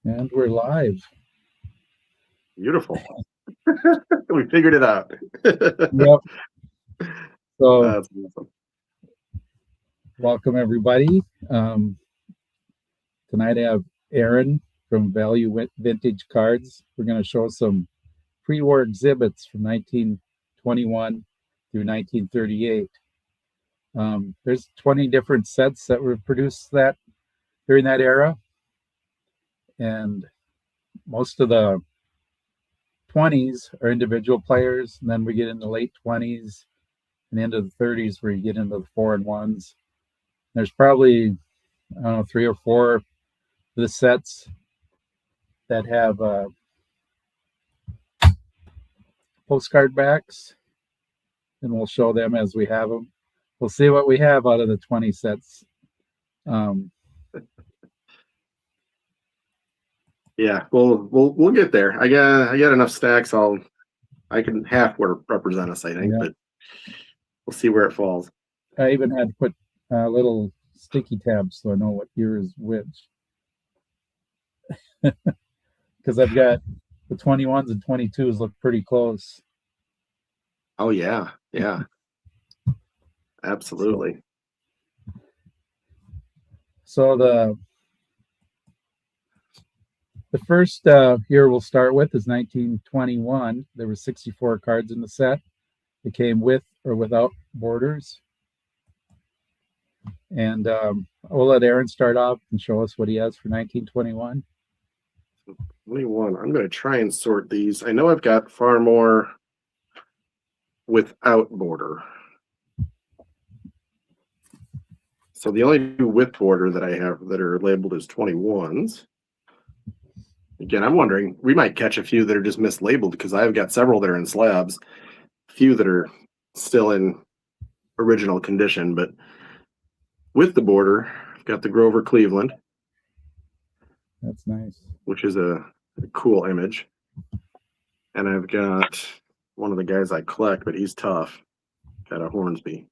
And we're live. Beautiful. We figured it out. Yep. So, That's awesome. welcome everybody. Tonight I have Aaron from Vintage Cards. We're going to show some pre-war exhibits from 1921 through 1938. There's 20 different sets that were produced during that era, and most of the 20s are individual players, and then we get in the late 20s and into the 30s where you get into the 4-in-1s. There's probably, I don't know, 3 or 4 of the sets that have postcard backs, and we'll show them as we have them. We'll see what we have out of the 20 sets. Yeah, we'll get there. I got enough stacks. I can half represent us, I think, Yeah. but we'll see where it falls. I even had to put little sticky tabs so I know what year is which. Because I've got the 21s and 22s look pretty close. Oh yeah, absolutely. So the first year we'll start with is 1921. There were 64 cards in the set. It came with or without borders. And we'll let Aaron start off and show us what he has for 1921. 21. I'm going to try and sort these. I know I've got far more without border. So the only two with border that I have that are labeled as 21s. Again, I'm wondering, we might catch a few that are just mislabeled because I've got several that are in slabs, a few that are still in original condition, but with the border, I've got the Grover Cleveland. That's nice. Which is a cool image. And I've got one of the guys I collect, but he's tough. Got a Hornsby.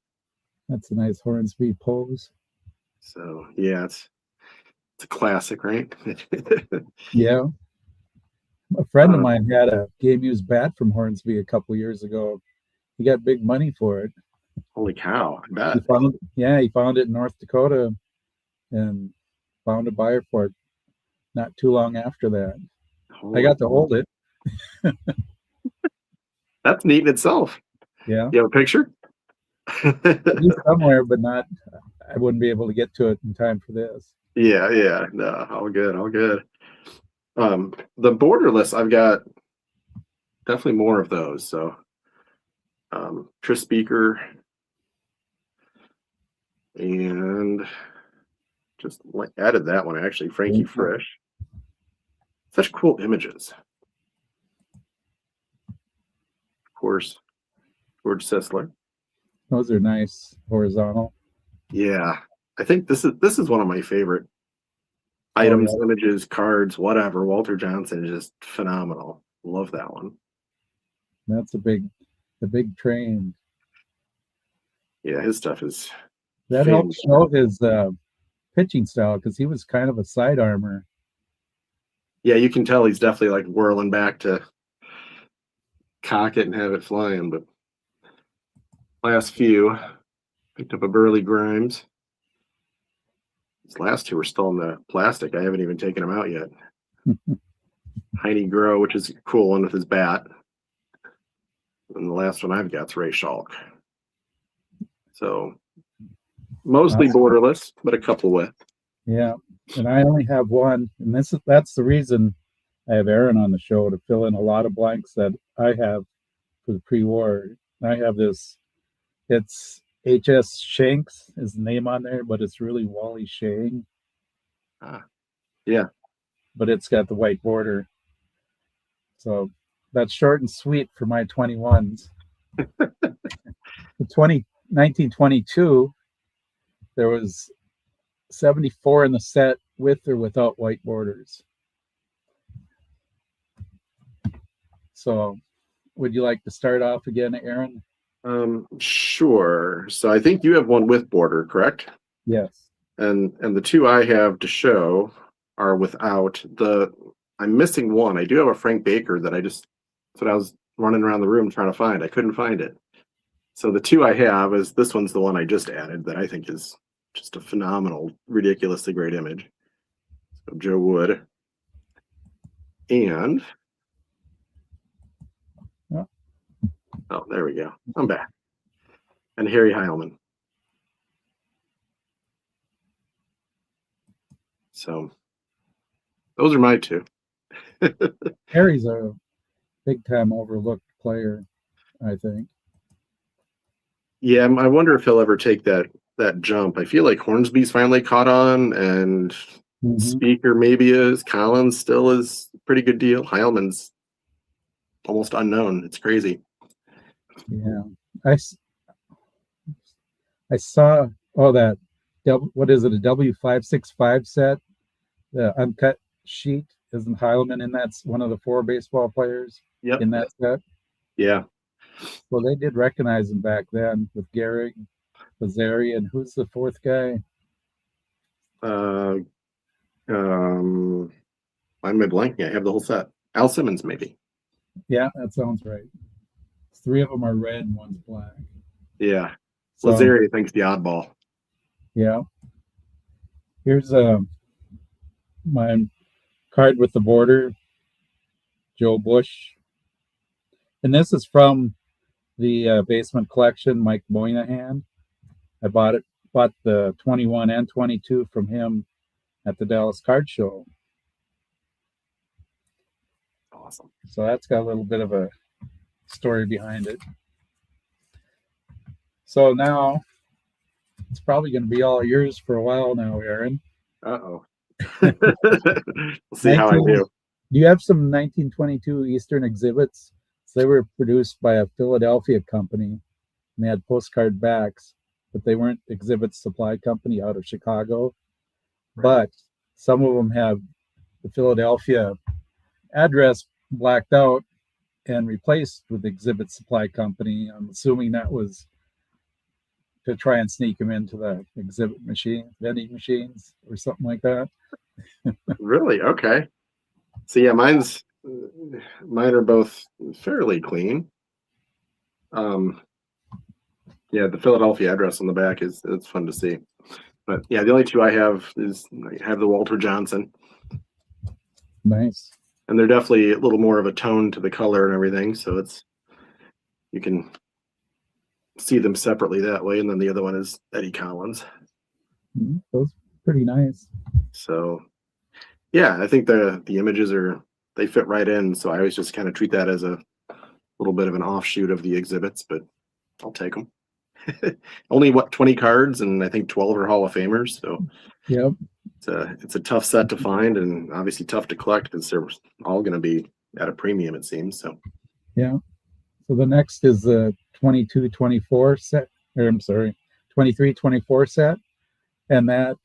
That's a nice Hornsby pose. So yeah, it's a classic, right? Yeah. A friend of mine had a game used bat from Hornsby a couple years ago. He got big money for it. Holy cow! I bet. He found it in North Dakota and found a buyer for it not too long after that. I got to hold it. That's neat in itself. Yeah. You have a picture? Somewhere, but not. I wouldn't be able to get to it in time for this. Yeah. No, all good. The borderless, I've got definitely more of those. So, Tris Speaker, and just added that one actually. Frankie Frisch. Such cool images. Of course, George Sisler. Those are nice horizontal. Yeah, I think this is one of my favorite items, images, cards, whatever. Walter Johnson is just phenomenal. Love that one. That's the big train. Yeah, his stuff is. That helps show his pitching style because he was kind of a side armor. Yeah, you can tell he's definitely like whirling back to cock it and have it flying. But last few, picked up a Burley Grimes. These last two are still in the plastic. I haven't even taken them out yet. Heine Grow, which is a cool one with his bat. And the last one I've got is Ray Schalk. So mostly borderless, but a couple with. Yeah, and I only have one, and that's the reason I have Aaron on the show, to fill in a lot of blanks that I have for the pre-war. I have this. It's H.S. Shanks is the name on there, but it's really Wally Shang. Yeah. But it's got the white border. So that's short and sweet for my 21s. The 1922, there was 74 in the set with or without white borders. So would you like to start off again, Aaron? Sure. So I think you have one with border, correct? Yes. And the two I have to show are without. I'm missing one. I do have a Frank Baker that's what I was running around the room trying to find. I couldn't find it. So the two I have is this one's the one I just added that I think is just a phenomenal, ridiculously great image. So Joe Wood. And oh, there we go. I'm back. And Harry Heilman. So those are my two. Harry's a big time overlooked player, I think. Yeah, I wonder if he'll ever take that jump. I feel like Hornsby's finally caught on, and Speaker maybe is. Collins still is a pretty good deal. Heilman's almost unknown. It's crazy. Yeah, I saw that. What is it? A W565 set, the uncut sheet. Isn't Heilman in that? One of the 4 baseball players in that set. Yeah. Well, they did recognize him back then with Gehrig, Lazari, and who's the 4th guy? I'm blanking. I have the whole set. Al Simmons, maybe. Yeah, that sounds right. 3 of them are red and 1's black. Yeah. So, Lazari, I think, is the oddball. Yeah. Here's my card with the border, Joe Bush. And this is from the basement collection, Mike Moynihan. I bought the 21 and 22 from him at the Dallas Card Show. Awesome. So that's got a little bit of a story behind it. So now it's probably going to be all yours for a while now, Aaron. Uh-oh. We'll see how I do. Do you have some 1922 Eastern exhibits? So they were produced by a Philadelphia company, and they had postcard backs, but they weren't exhibit supply company out of Chicago. Right. But some of them have the Philadelphia address blacked out and replaced with exhibit supply company. I'm assuming that was to try and sneak them into the exhibit vending machines or something like that. Really? Okay. So yeah, mine are both fairly clean. Yeah, the Philadelphia address on the back it's fun to see. But yeah, the only two I have the Walter Johnson. Nice. And they're definitely a little more of a tone to the color and everything, so you can see them separately that way. And then the other one is Eddie Collins. Those are pretty nice. So yeah, I think the images they fit right in. So I always just kind of treat that as a little bit of an offshoot of the exhibits, but I'll take them. Only 20 cards, and I think 12 are Hall of Famers. So yep, it's a tough set to find, and obviously tough to collect because they're all going to be at a premium, it seems. So yeah. So the next is the 22-24 set, or I'm sorry, 23-24 set, and that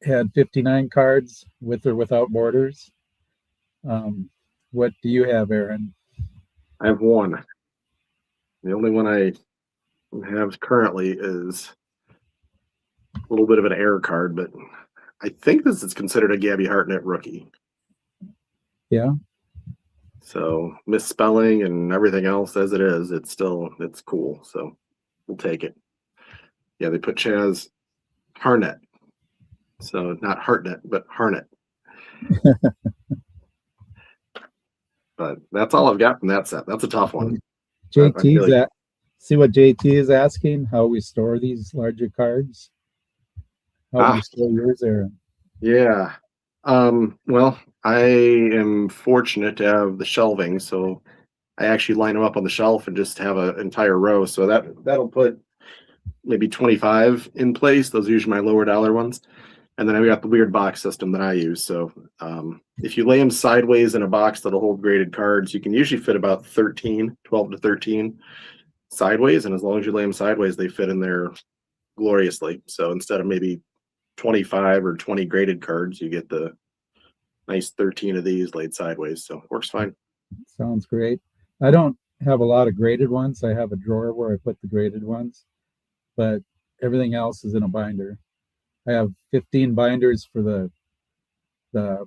had 59 cards with or without borders. What do you have, Aaron? I have one. The only one I have currently is a little bit of an error card, but I think this is considered a Gabby Hartnett rookie. Yeah. So misspelling and everything else as it is, it's cool. So we'll take it. Yeah, they put Chaz Harnett. So not Hartnett, but Harnett. But that's all I've got from that set. That's a tough one. JT's see what JT is asking, how we store these larger cards. How do you store yours, Aaron? Yeah. Well, I am fortunate to have the shelving, so I actually line them up on the shelf and just have an entire row. So that'll put maybe 25 in place. Those are usually my lower dollar ones. And then I've got the weird box system that I use. So if you lay them sideways in a box that'll hold graded cards, you can usually fit about 12 to 13 sideways. And as long as you lay them sideways, they fit in there gloriously. So instead of maybe 25 or 20 graded cards, you get the nice 13 of these laid sideways. So it works fine. Sounds great. I don't have a lot of graded ones. I have a drawer where I put the graded ones, but everything else is in a binder. I have 15 binders for the the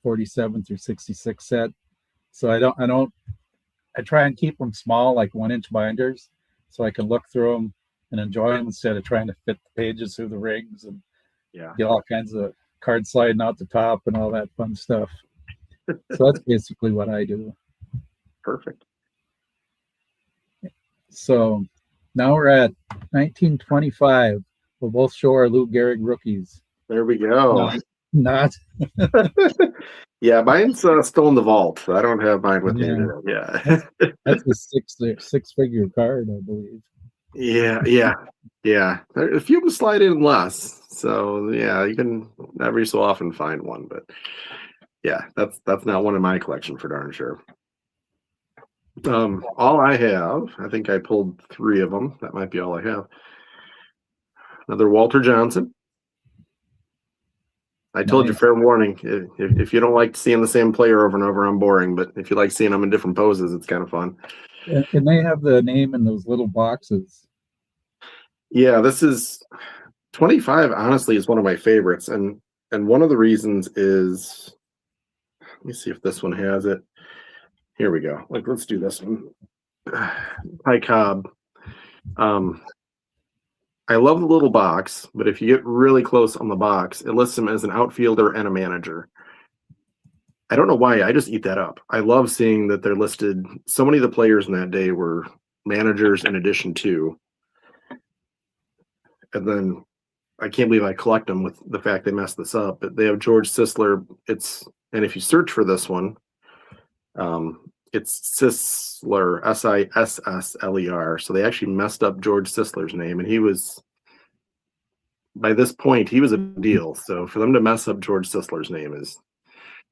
47 through 66 set. So I try and keep them small, like 1 inch binders, so I can look through them and enjoy them instead of trying to fit the pages through the rings and Yeah. get all kinds of cards sliding out the top and all that fun stuff. So that's basically what I do. Perfect. So now we're at 1925. We'll both show our Lou Gehrig rookies. There we go. Not. Yeah, mine's still in the vault. So I don't have mine with me today. Yeah. That's a six-figure card, I believe. Yeah. A few of them slide in less. So yeah, you can every so often find one, but yeah, that's not one in my collection for darn sure. All I have, I think I pulled 3 of them. That might be all I have. Another Walter Johnson. I told you, fair warning. If you don't like seeing the same player over and over, I'm boring. But if you like seeing them in different poses, it's kind of fun. And they have the name in those little boxes. Yeah, this is 25. Honestly, is one of my favorites, and one of the reasons is, let me see if this one has it. Here we go. Let's do this one. Ty Cobb. I love the little box, but if you get really close on the box, it lists him as an outfielder and a manager. I don't know why. I just eat that up. I love seeing that they're listed. So many of the players in that day were managers in addition to. And then I can't believe I collect them with the fact they messed this up. But they have George Sisler. And if you search for this one, it's Sisler, Sissler. So they actually messed up George Sisler's name, and he was, by this point, he was a deal. So for them to mess up George Sisler's name is,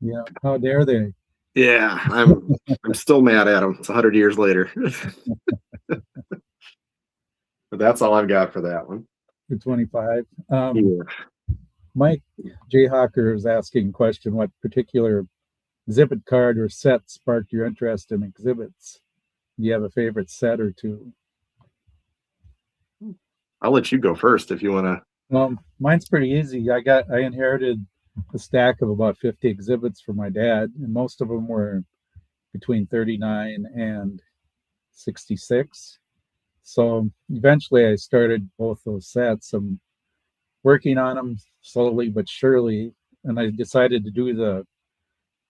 yeah, how dare they? Yeah, I'm still mad at him. It's 100 years later. But that's all I've got for that one. For 25. Yeah. Mike J. Hawker is asking a question: what particular exhibit card or set sparked your interest in exhibits? Do you have a favorite set or two? I'll let you go first if you want to. Well, mine's pretty easy. I inherited a stack of about 50 exhibits from my dad, and most of them were between 39 and 66. So eventually I started both those sets. I'm working on them slowly but surely, and I decided to do the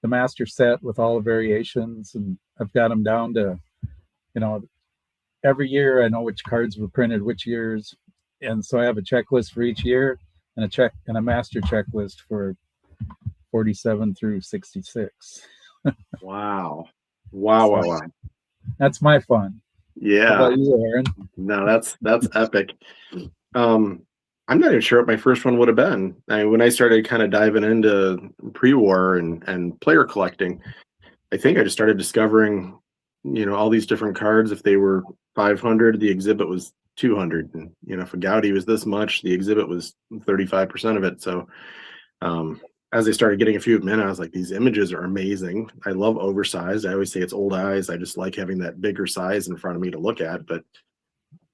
master set with all the variations, and I've got them down to, every year I know which cards were printed which years, and so I have a checklist for each year and a master checklist for 47 through 66. Wow. That's my fun. Yeah. How about you, Aaron? No, that's epic. I'm not even sure what my first one would have been. When I started kind of diving into pre-war and player collecting, I think I just started discovering, all these different cards. If they were 500, the exhibit was 200. And, if a Gaudy was this much, the exhibit was 35% of it. So as I started getting a few of them in, I was like, these images are amazing. I love oversized. I always say it's old eyes. I just like having that bigger size in front of me to look at. But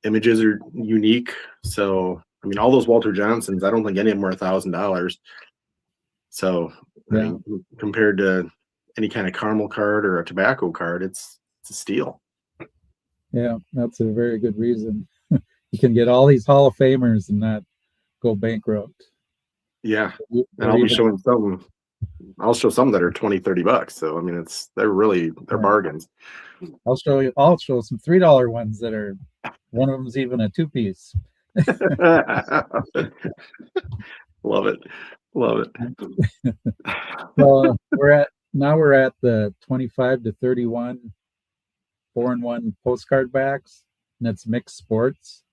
images are unique. So, all those Walter Johnsons, I don't think any of them were $1,000. So, Yeah. Compared to any kind of caramel card or a tobacco card, it's a steal. Yeah, that's a very good reason. You can get all these Hall of Famers and not go bankrupt. Yeah. And I'll be showing some. I'll show some that are $20-$30. So they're bargains. I'll show some $3 ones that are, one of them's even a 2-piece. Love it. So we're at the 25 to 31 4-in-1 postcard backs, and it's mixed sports.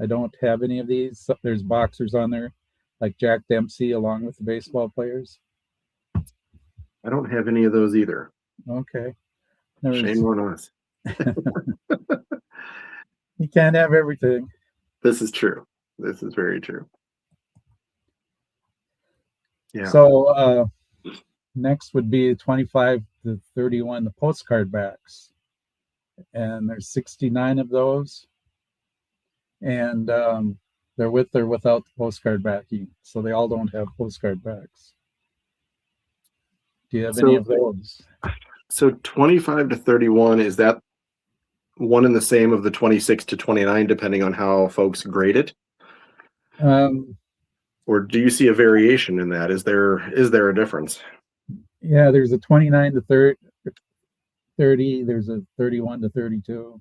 I don't have any of these. There's boxers on there, like Jack Dempsey, along with the baseball players. I don't have any of those either. Okay. Shame on us. You can't have everything. This is true. This is very true. Yeah. So next would be 25 to 31, the postcard backs. And there's 69 of those. And they're with or without the postcard backing. So they all don't have postcard backs. Do you have any of those? So 25 to 31, is that one and the same of the 26 to 29, depending on how folks grade it? Or do you see a variation in that? Is there a difference? Yeah, there's a 29 to 30, there's a 31 to 32.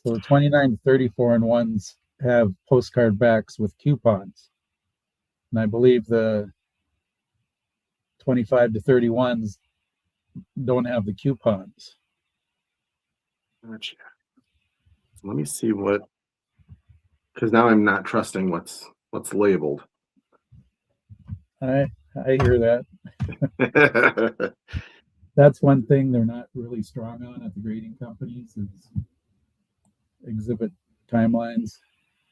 So the 29 to 34 and ones have postcard backs with coupons. And I believe the 25 to 31s don't have the coupons. Gotcha. Let me see what, because now I'm not trusting what's labeled. I hear that. That's one thing they're not really strong on at the grading companies is exhibit timelines.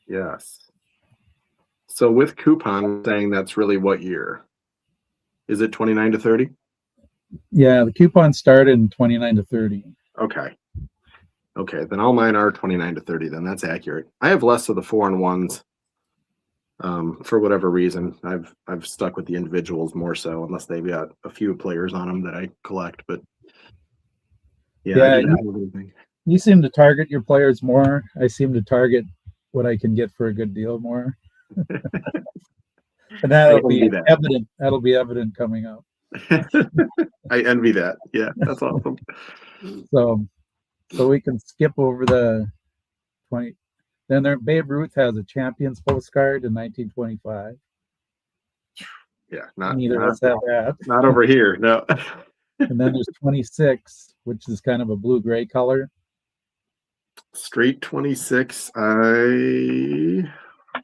Yes. So with coupon saying that's really what year? Is it 29 to 30? Yeah, the coupons started in 29 to 30. Okay. Okay, then all mine are 29 to 30, then that's accurate. I have less of the 4 and 1s. For whatever reason. I've stuck with the individuals more so, unless they've got a few players on them that I collect. But yeah, you seem to target your players more. I seem to target what I can get for a good deal more. And that'll be evident. That'll be evident coming up. I envy that. Yeah, that's awesome. So we can skip over the 20. Then Babe Ruth has a Champions postcard in 1925. Yeah, neither of us have that. Not over here, no. And then there's 26, which is kind of a blue-gray color. Straight 26. I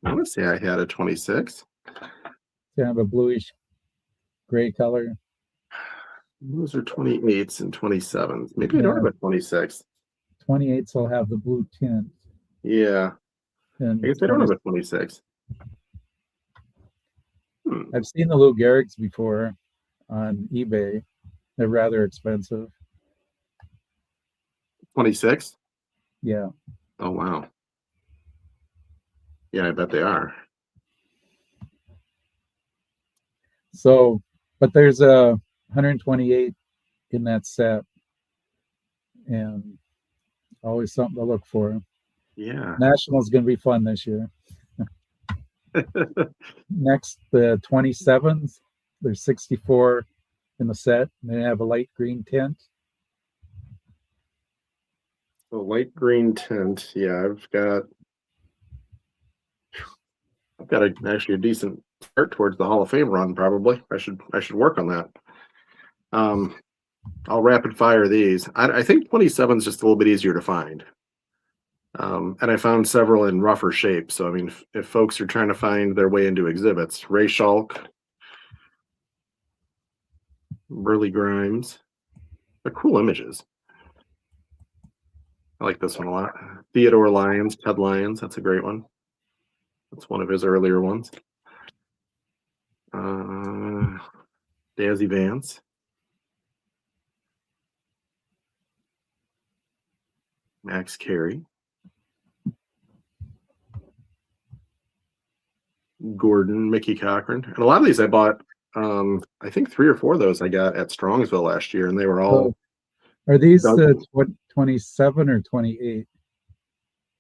want to say I had a 26. Kind of a bluish gray color. Those are 28s and 27s. Maybe I don't have a 26. 28s will have the blue tint. Yeah. And I guess I don't have a 26. I've seen the Lou Gehrig's before on eBay. They're rather expensive. 26? Yeah. Oh, wow. Yeah, I bet they are. So, but there's a 128 in that set. And always something to look for. Yeah. National's going to be fun this year. Next, the 27s. There's 64 in the set. They have a light green tint. A light green tint. Yeah, I've got actually a decent start towards the Hall of Fame run. Probably, I should work on that. I'll rapid fire these. I think 27 is just a little bit easier to find. And I found several in rougher shape. So, I mean, if folks are trying to find their way into exhibits, Ray Schalk, Burley Grimes, they're cool images. I like this one a lot. Theodore Lyons, Ted Lyons, that's a great one. That's one of his earlier ones. Dazzy Vance. Max Carey. Gordon, Mickey Cochran. And a lot of these I bought, I think 3 or 4 of those I got at Strongsville last year, and they were all. Are these 27 or 28?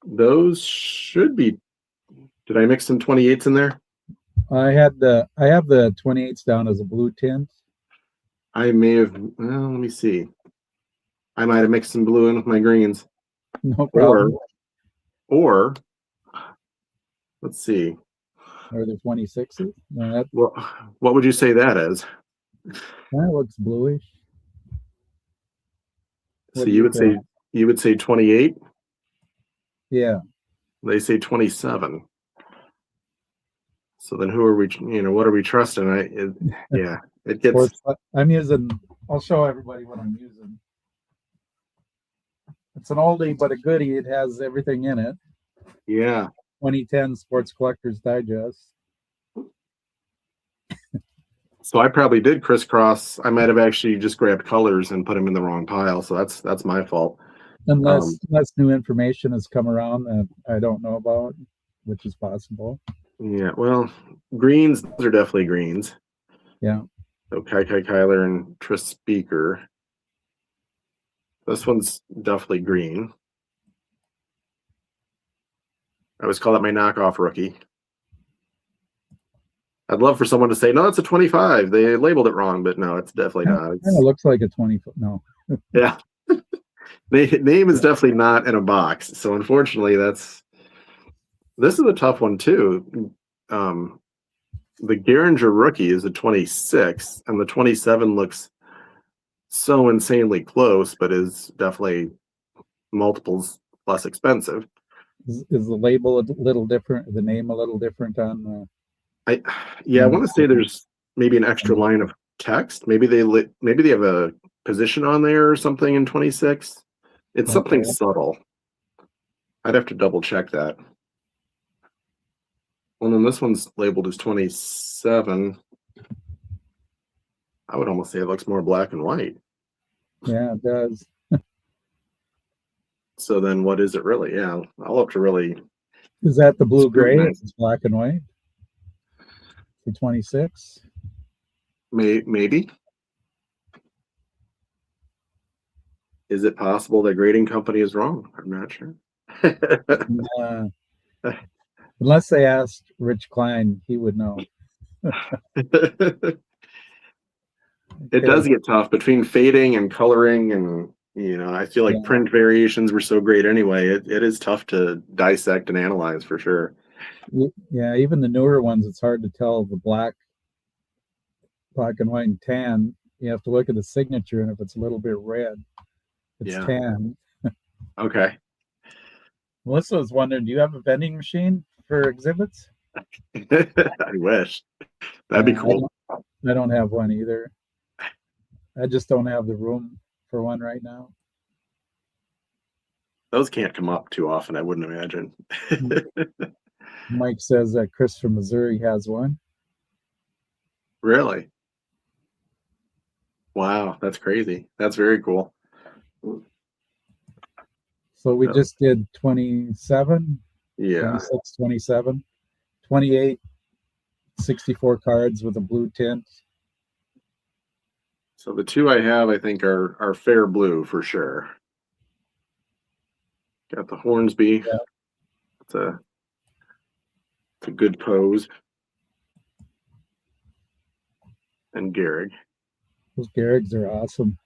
Those should be. Did I mix some 28s in there? I have the 28s down as a blue tint. I may have. Well, let me see. I might have mixed some blue in with my greens. No problem. Or let's see. Are there 26s? No, what would you say that is? That looks bluish. So you would say 28? Yeah. They say 27. So then who are we, what are we trusting? It gets. I'll show everybody what I'm using. It's an oldie, but a goodie. It has everything in it. Yeah. 2010 Sports Collectors Digest. So I probably did crisscross. I might have actually just grabbed colors and put them in the wrong pile. So that's my fault. Unless new information has come around that I don't know about, which is possible. Yeah, well, greens, those are definitely greens. Yeah. So Kyler and Tris Speaker. This one's definitely green. I always call that my knockoff rookie. I'd love for someone to say, no, it's a 25. They labeled it wrong, but no, it's definitely not. Kind of looks like a 20. No. Yeah. Name is definitely not in a box. So unfortunately, this is a tough one too. The Geringer rookie is a 26, and the 27 looks so insanely close, but is definitely multiples less expensive. Is the label a little different? The name a little different on the? I want to say there's maybe an extra line of text. Maybe they have a position on there or something in 26. It's something subtle. I'd have to double check that. Well, then this one's labeled as 27. I would almost say it looks more black and white. Yeah, it does. So then what is it really? Yeah, I'll have to really. Is that the blue gray? Nice. It's black and white. The 26. Maybe. Is it possible the grading company is wrong? I'm not sure. Unless they asked Rich Klein, he would know. It does get tough between fading and coloring, and I feel like print variations were so great anyway. It is tough to dissect and analyze for sure. Yeah, even the newer ones, it's hard to tell the black and white and tan. You have to look at the signature, and if it's a little bit red, it's tan. Okay. Melissa was wondering, do you have a vending machine for exhibits? I wish. That'd be cool. I don't have one either. I just don't have the room for one right now. Those can't come up too often, I wouldn't imagine. Mike says that Chris from Missouri has one. Really? Wow, that's crazy. That's very cool. So we just did 27, 26, 27, 28, 64 cards with a blue tint. So the two I have, I think, are fair blue for sure. Got the Hornsby. Yeah. It's a good pose. And Gehrig. Those Gehrigs are awesome.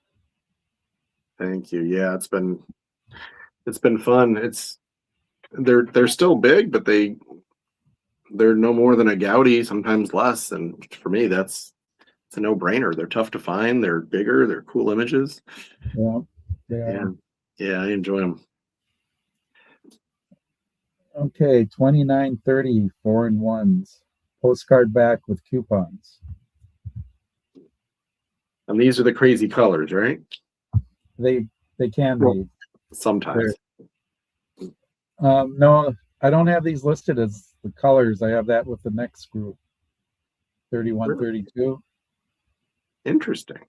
Thank you. Yeah, it's been fun. They're still big, but they're no more than a Gaudy, sometimes less. And for me, it's a no-brainer. They're tough to find. They're bigger. They're cool images. Yeah. Yeah, I enjoy them. Okay, 2930 4-in-1s. Postcard back with coupons. And these are the crazy colors, right? They can be. Sometimes. No, I don't have these listed as the colors. I have that with the next group. 3132. Interesting.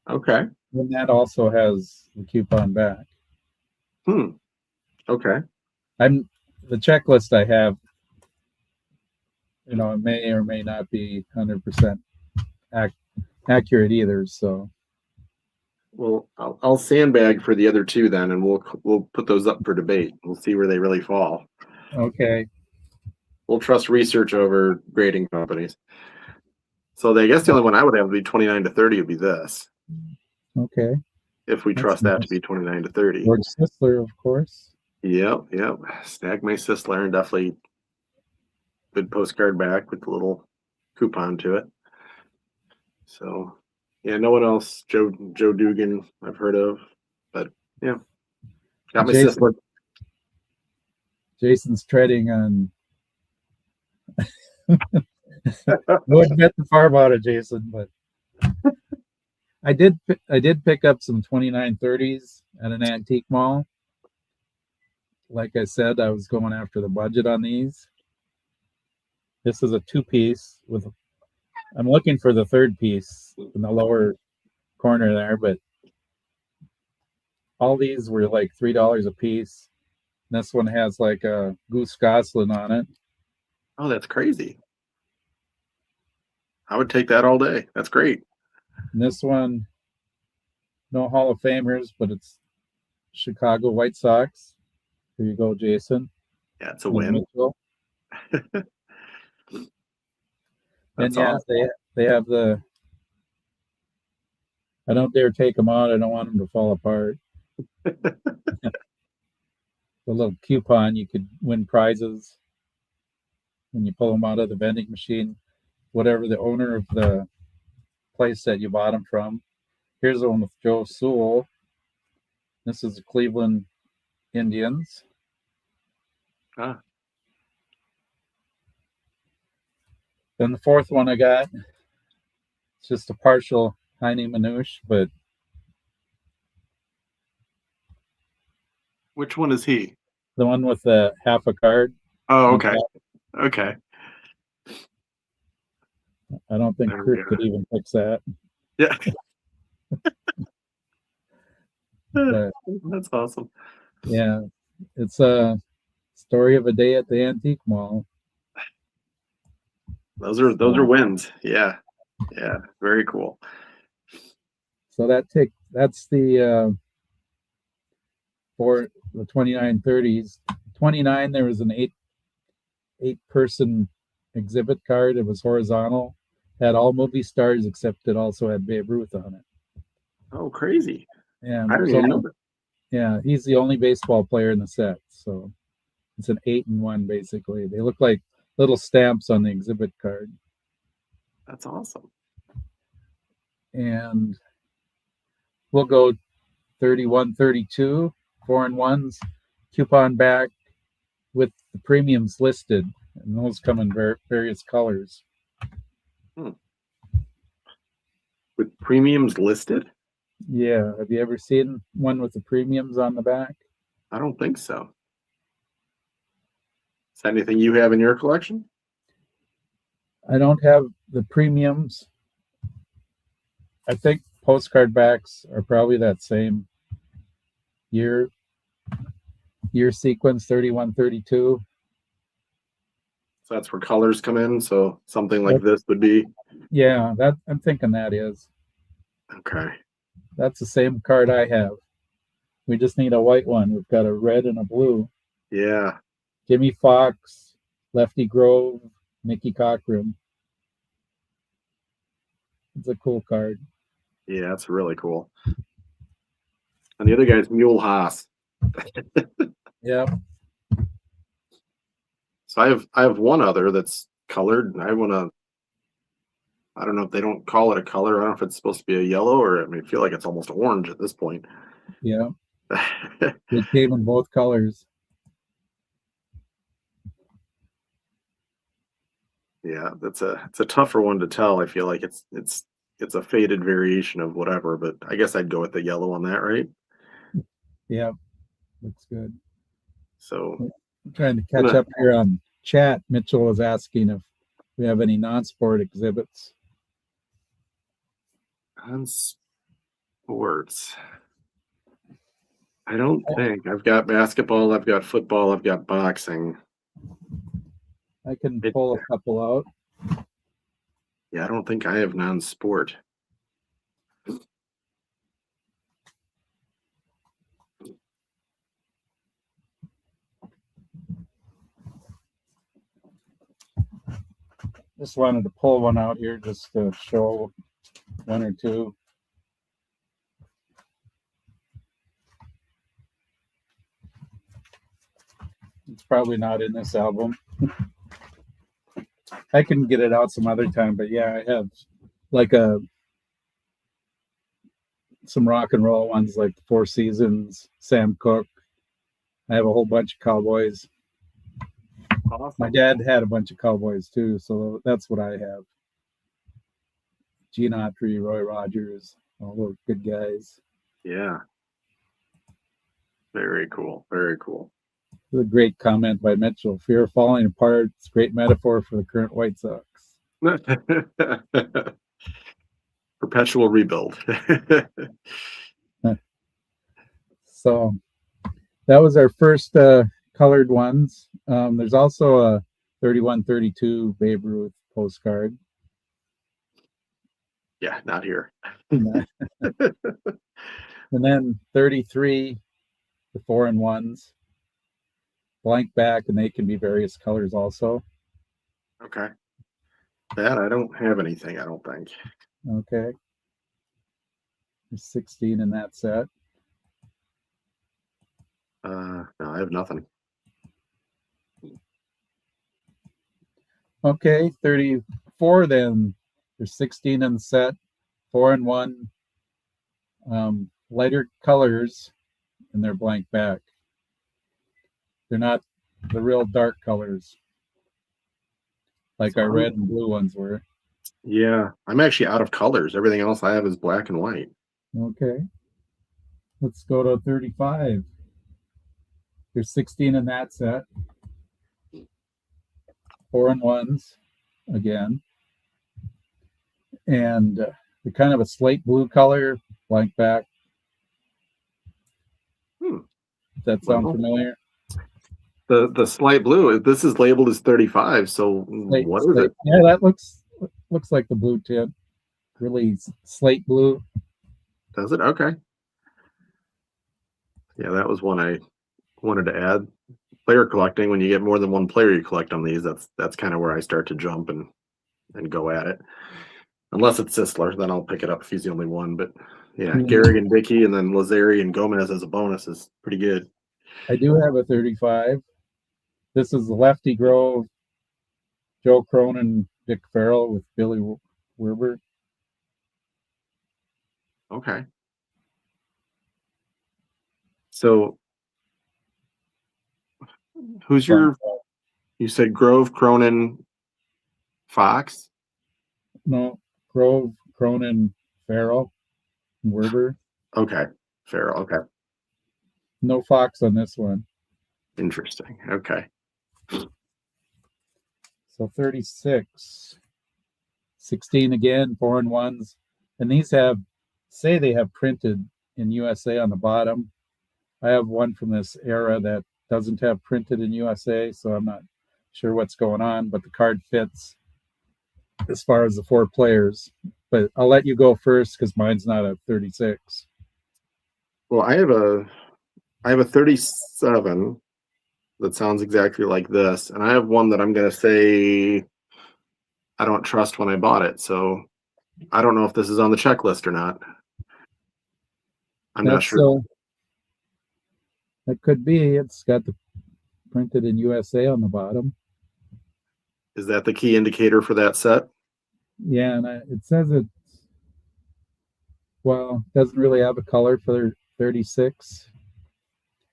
Okay. And that also has the coupon back. Okay. The checklist I have, it may or may not be 100% accurate either. So, well, I'll sandbag for the other two then, and we'll put those up for debate. We'll see where they really fall. Okay. We'll trust research over grading companies. So I guess the only one I would have would be 29 to 30 would be this. Okay. If we trust that to be 29 to 30. George Sisler, of course. Yep. Snag my Sisler, and definitely good postcard back with a little coupon to it. So, yeah, no one else. Joe Dugan I've heard of, but yeah, got my Sisler. Jason's treading on. I wouldn't bet the farm out of Jason, but I did pick up some 2930s at an antique mall. Like I said, I was going after the budget on these. This is a 2-piece with. I'm looking for the third piece in the lower corner there, but all these were like $3 a piece. This one has like a Goose Goslin on it. Oh, that's crazy. I would take that all day. That's great. And this one, no Hall of Famers, but it's Chicago White Sox. Here you go, Jason Yeah, it's a and win. Mitchell. And That's yeah, awesome. they have the. I don't dare take them out. I don't want them to fall apart. The little coupon, you could win prizes when you pull them out of the vending machine. Whatever the owner of the place that you bought them from. Here's the one with Joe Sewell. This is the Cleveland Indians. Ah, Then the fourth one I got, it's just a partial Heine Manouche, but which one is he? the one with the half a card Oh, on okay. top. Okay. I don't think There we Kurt go. could even fix that. Yeah. But That's awesome. yeah, it's a story of a day at the antique mall. Those are wins. Yeah. Yeah. Very cool. So that's the for the 2930s. 29 there was an eight person exhibit card. It was horizontal, had all movie stars except it also had Babe Ruth on it. Oh, crazy. Yeah, I didn't even know that. yeah, he's the only baseball player in the set. So it's an 8-1 basically. They look like little stamps on the exhibit card. That's awesome. And we'll go 31, 32, 4-1s, coupon back with the premiums listed, and those come in various colors. With premiums listed? Yeah, have you ever seen one with the premiums on the back? I don't think so. Is that anything you have in your collection? I don't have the premiums. I think postcard backs are probably that same year sequence 31, 32. So that's where colors come in. So something like this would be Yeah, that I'm thinking that is. okay. That's the same card I have. We just need a white one. We've got a red and a blue. Yeah. Jimmy Fox, Lefty Grove, Mickey Cochran. It's a cool card. Yeah, that's really cool. And the other guy's Mule Haas. Yep. So I have one other that's colored. And I don't know if they don't call it a color. I don't know if it's supposed to be a yellow or I feel like it's almost orange at this point. Yeah. It came in both colors. Yeah, it's a tougher one to tell. I feel like it's a faded variation of whatever, but I guess I'd go with the yellow on that, right? Yeah. Looks good. So I'm trying to catch up here on chat. Mitchell was asking if we have any non-sport exhibits. on sports. I don't think. I've got basketball, I've got football, I've got boxing. I can pull a couple out. Yeah, I don't think I have non-sport. Just wanted to pull one out here just to show one or two. It's probably not in this album. I can get it out some other time, but yeah, I have like some rock and roll ones like the Four Seasons, Sam Cooke. I have a whole bunch of Cowboys. Awesome. My dad had a bunch of Cowboys too, so that's what I have. Gene Autry, Roy Rogers, all those good guys. Yeah. Very cool. Very cool. A great comment by Mitchell. Fear of falling apart. It's a great metaphor for the current White Sox. Perpetual rebuild. So that was our first colored ones. There's also a 31-32 Babe Ruth postcard. Yeah, not here. And then 33, the 4-in-1s, blank back, and they can be various colors also. Okay. That I don't have anything, I don't think. Okay. There's 16 in that set. No, I have nothing. Okay, 34 then. There's 16 in the set, 4-in-1, lighter colors, and they're blank back. They're not the real dark colors like So our red and blue ones were. yeah, I'm actually out of colors. Everything else I have is black and white. Okay, let's go to 35. There's 16 in that set, 4-in-1s again, and they're kind of a slate blue color, blank back. Hmm. Does that sound Well, familiar? the slight blue. This is labeled as 35. So Slate, what is slate. it? Yeah, that looks like the blue tint. Really slate blue. Does it? Okay. Yeah, that was one I wanted to add. Player collecting. When you get more than one player, you collect on these. That's kind of where I start to jump and go at it. Unless it's Sisler, then I'll pick it up if he's the only one. But yeah, Mhm. Garrigan, Dickey, and then Lazari and Gomez as a bonus is pretty good. I do have a 35. This is the Lefty Grove, Joe Cronin, Dick Farrell with Billy Werber. Okay. So who's Blank. your? You said Grove, Cronin, Fox. No, Grove, Cronin, Farrell, and Werber. Okay, Farrell. Okay, No Fox on this one. interesting. Okay. So 36. 16 again, 4-in-1s. And these say they have printed in USA on the bottom. I have one from this era that doesn't have printed in USA, so I'm not sure what's going on, but the card fits as far as the 4 players. But I'll let you go first because mine's not a 36. Well, I have a 37 that sounds exactly like this, and I have one that I'm gonna say I don't trust when I bought it. So I don't know if this is on the checklist or not. I'm not That's sure. that could be. It's got the printed in USA on the bottom. Is that the key indicator for that set? Yeah, and it says it. Well, doesn't really have a color for 36.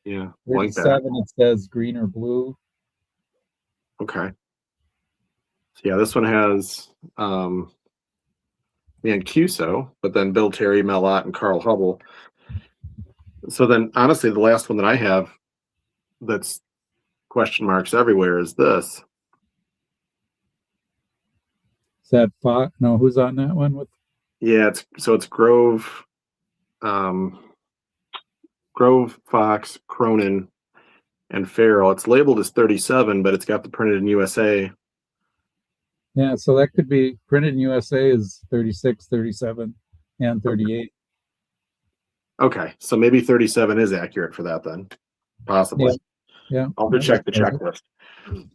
Yeah, blank back. 37, it says green or blue. Okay. So yeah, this one has Mancuso, but then Bill Terry, Mel Ott, and Carl Hubble. So then, honestly, the last one that I have that's question marks everywhere is this. Is that Fox? No, who's on that one with? Yeah, it's Grove, um, Grove, Fox, Cronin, and Farrell. It's labeled as 37, but it's got the printed in USA. Yeah, so that could be printed in USA is 36, 37, and 38. Okay, so maybe 37 is accurate for that then, Yeah, possibly. yeah, I'll go that check looks the like it. checklist.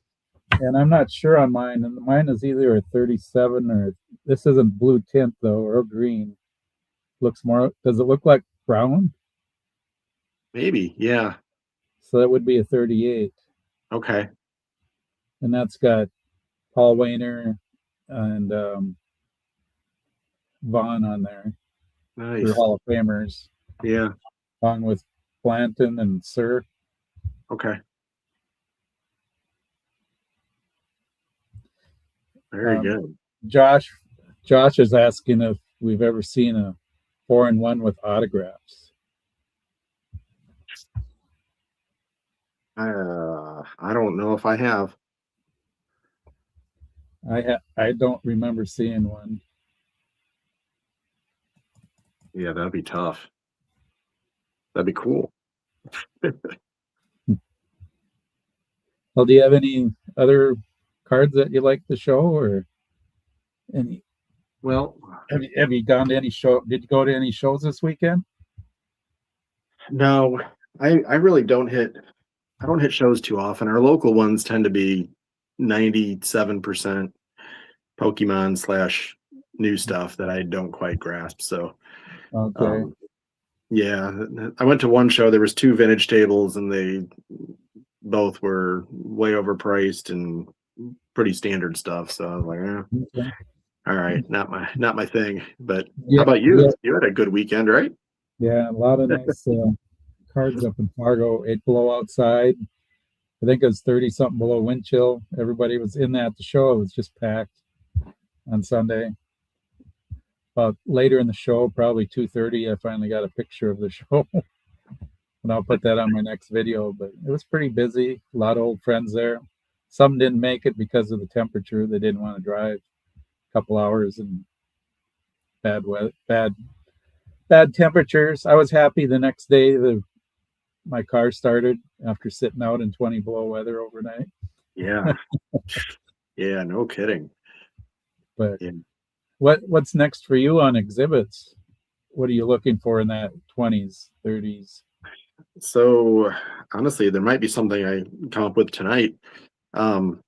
And I'm not sure on mine. And mine is either a 37 or this isn't blue tint though, or green. Looks more. Does it look like brown? Maybe, yeah. So that would be a 38. Okay, And that's got Paul Wayner and Vaughn on there for nice. Hall of Famers, Yeah, along with Blanton and Sir. okay, very Um, good. Josh, Josh is asking if we've ever seen a 4-in-1 with autographs. I don't know if I have. I don't remember seeing one. Yeah, that'd be tough. That'd be cool. Well, do you have any other cards that you like to show, or any? Well, Have you gone to any show? Did you go to any shows this weekend? no, I really I don't hit shows too often. Our local ones tend to be 97% Pokemon slash new stuff that I don't quite grasp. So, Okay. um, yeah, I went to one show. There was two vintage tables, and they both were way overpriced and pretty standard stuff. So I was like, Okay. all right, not my thing. But how Yeah, about yeah, you? You had a good weekend, right? yeah. A lot of nice cards up in Fargo. 8 below outside. I think it was 30 something below wind chill. Everybody was in at the show. It was just packed on Sunday. But later in the show, probably 2:30, I finally got a picture of the show, and I'll put that on my next video. But it was pretty busy. A lot of old friends there. Some didn't make it because of the temperature. They didn't want to drive a couple hours in bad weather, bad temperatures. I was happy the next day. My car started after sitting out in 20 below weather overnight. Yeah, yeah, no kidding. But Yeah. what's next for you on exhibits? What are you looking for in that 20s, 30s? So honestly, there might be something I come up with tonight. Um,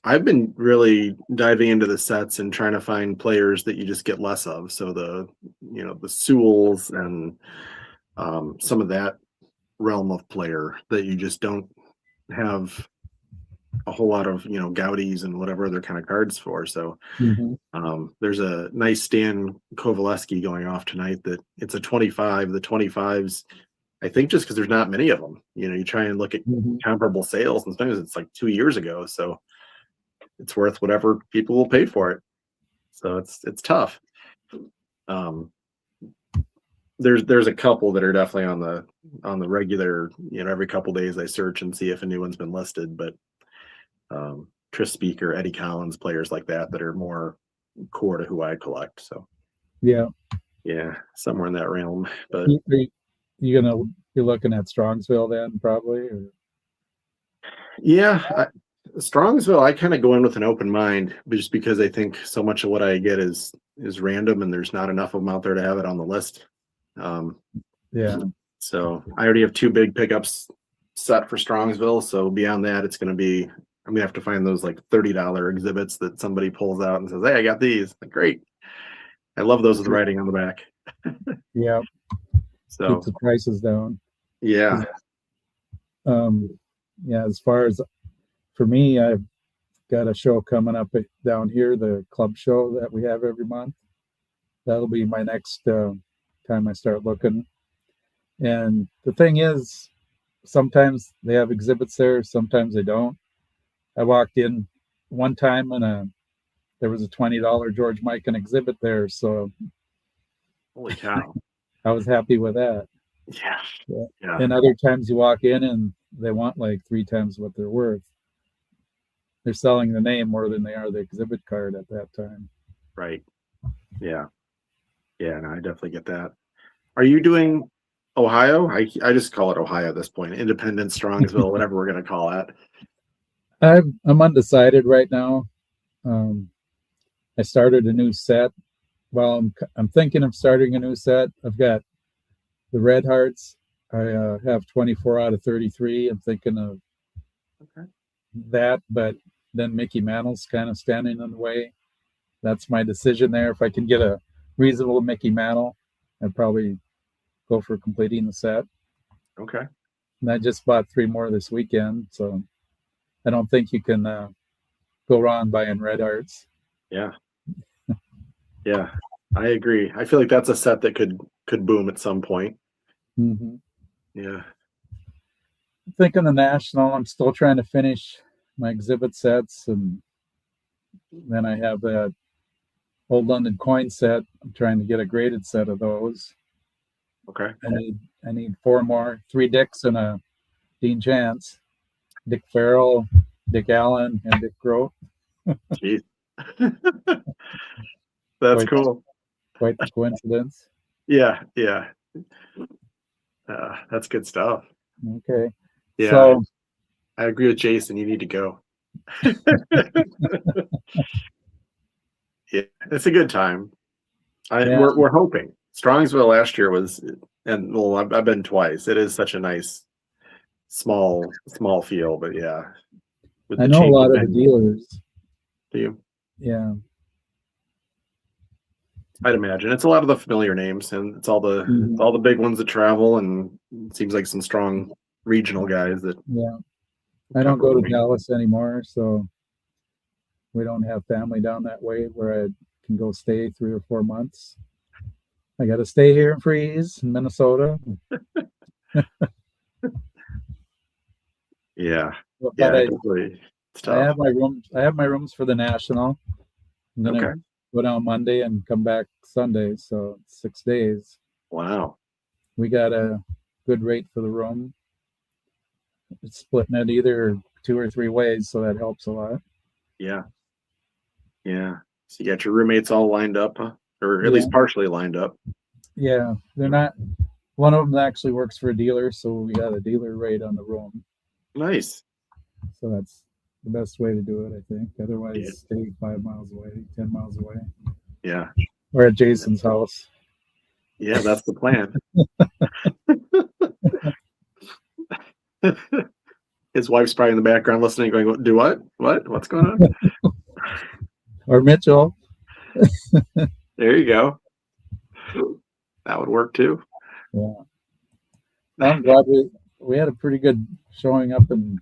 I've been really diving into the sets and trying to find players that you just get less of. So the Sewells and some of that realm of player that you just don't have a whole lot of, Gaudies and whatever other kind of cards for. So Mm-hmm. there's a nice Stan Kovaleski going off tonight that it's a 25. The 25s, I think just because there's not many of them, you try and look at Mm-hmm. comparable sales, and sometimes it's like 2 years ago. So it's worth whatever people will pay for it. So it's tough. Um, there's a couple that are definitely on the regular, every couple days I search and see if a new one's been listed. But Tris Speaker, Eddie Collins, players like that are more core to who I collect. So Yeah. yeah, somewhere in that realm. But You gonna be looking at Strongsville then probably? Or? yeah, Strongsville, I kind of go in with an open mind, just because I think so much of what I get is random, and there's not enough of them out there to have it on the list. Um, Yeah. so I already have two big pickups set for Strongsville. So beyond that, I'm gonna have to find those like $30 exhibits that somebody pulls out and says, "Hey, I got these." Like, great. I love those with the writing on the back. Yeah. Keeps So the prices down. yeah, Um, yeah, as far as for me, I've got a show coming up down here, the club show that we have every month. That'll be my next time I start looking. And the thing is, sometimes they have exhibits there, sometimes they don't. I walked in one time and there was a $20 George Mikan exhibit there, so holy cow. I was happy with that. Yeah, Yeah. yeah, And other times you walk in and they want like 3 times what they're worth. They're selling the name more than they are the exhibit card at that time. right. Yeah, yeah. No, I definitely get that. Are you doing Ohio? I just call it Ohio at this point. Independence, Strongsville, whatever we're gonna call it. I'm undecided right now. Um, I started a new set. Well, I'm thinking of starting a new set. I've got the Red Hearts. I have 24 out of 33. I'm thinking of Okay. that, but then Mickey Mantle's kind of standing in the way. That's my decision there. If I can get a reasonable Mickey Mantle, I'd probably go for completing the set. Okay. And I just bought 3 more this weekend, so I don't think you can go wrong buying Red Hearts. Yeah. Yeah. I agree. I feel like that's a set that could boom at some point. Mm-hmm. Yeah. Thinking the National, I'm still trying to finish my exhibit sets, and then I have that Old London coin set. I'm trying to get a graded set of those. Okay. I need 4 more, 3 Dicks and a Dean Chance, Dick Farrell, Dick Allen, and Dick Grote. Jeez. That's Quite cool. quite the coincidence. Yeah. Yeah. That's good stuff. Okay, Yeah. so I agree with Jason. You need to go. Yeah. it's a good time. Yeah. We're hoping. Strongsville last year was, and well, I've been twice. It is such a nice small feel, but yeah, with I the know a change of lot of the venue, dealers. do you? Yeah. I'd imagine it's a lot of the familiar names, and it's Mhm. all the big ones that travel, and it seems like some strong regional guys that Yeah. I come don't to the go to ring. Dallas anymore, so we don't have family down that way where I can go stay 3 or 4 months. I got to stay here and freeze in Minnesota. Yeah, But yeah, definitely. It's I tough. have my rooms. I have my rooms for the national. I'm gonna Okay. go down Monday and come back Sunday, so 6 days. Wow. We got a good rate for the room. It's splitting it either 2 or 3 ways, so that helps a lot. Yeah. Yeah. So you got your roommates all lined up, huh? Or at Yeah, least partially lined up. yeah. They're not. One of them actually works for a dealer, so we got a dealer rate on the room. Nice. So that's the best way to do it, I think. Yeah. Otherwise, stay 5 miles away, 10 miles away, Yeah. or at Jason's house. Yeah, that's the plan. His wife's probably in the background listening, going, "Do what? What? What's going on?" Or Mitchell. There you go. That would work too. Yeah. I'm glad we had a pretty good showing up and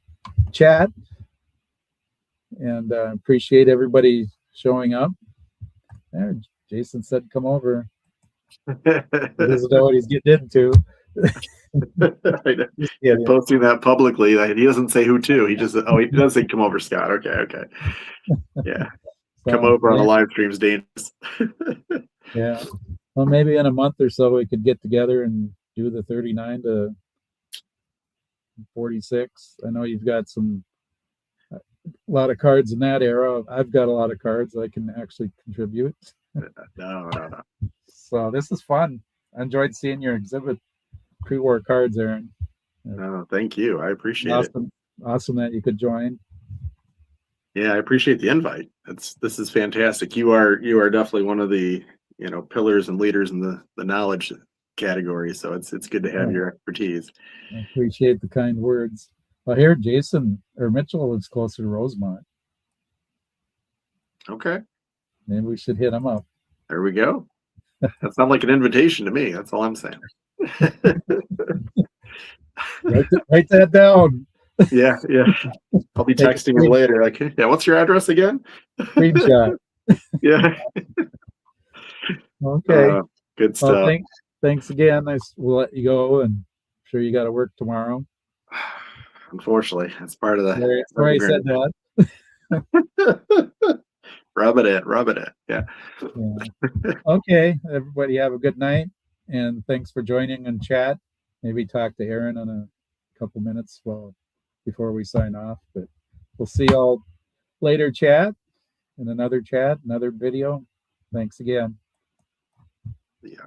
chat, and appreciate everybody showing up. There, Jason said, "Come over." He doesn't know what he's getting into. Yeah, And posting that publicly, like, he doesn't say who to. He just he does say, "Come over, Scott." Okay, okay, yeah, come so over on the live stream's dangerous. yeah. Well, maybe in a month or so we could get together and do the 39 to 46. I know you've got a lot of cards in that era. I've got a lot of cards I can actually contribute. No. So this is fun. I enjoyed seeing your exhibit pre-war cards, Aaron. No, thank you. I appreciate it. Awesome that you could join. Yeah, I appreciate the invite. This is fantastic. You are definitely one of the pillars and leaders in the knowledge category. So it's good to have your expertise. I appreciate the kind words. Well, here Jason or Mitchell is closer to Rosemont. Okay, Maybe we should hit him up. there we go. That sounds like an invitation to me. That's all I'm saying. Write that down. Yeah. I'll be texting him later. Like, yeah, what's your address again? Screenshot. Yeah. Okay. Good stuff. Well, thanks again. We'll let you go, and I'm sure you got to work tomorrow. Unfortunately, that's part of the. Sorry, I said that. Rub it in. Yeah. Okay, everybody have a good night, and thanks for joining in chat. Maybe talk to Aaron in a couple minutes before we sign off. But we'll see y'all later. Chat, another video. Thanks again. Yeah.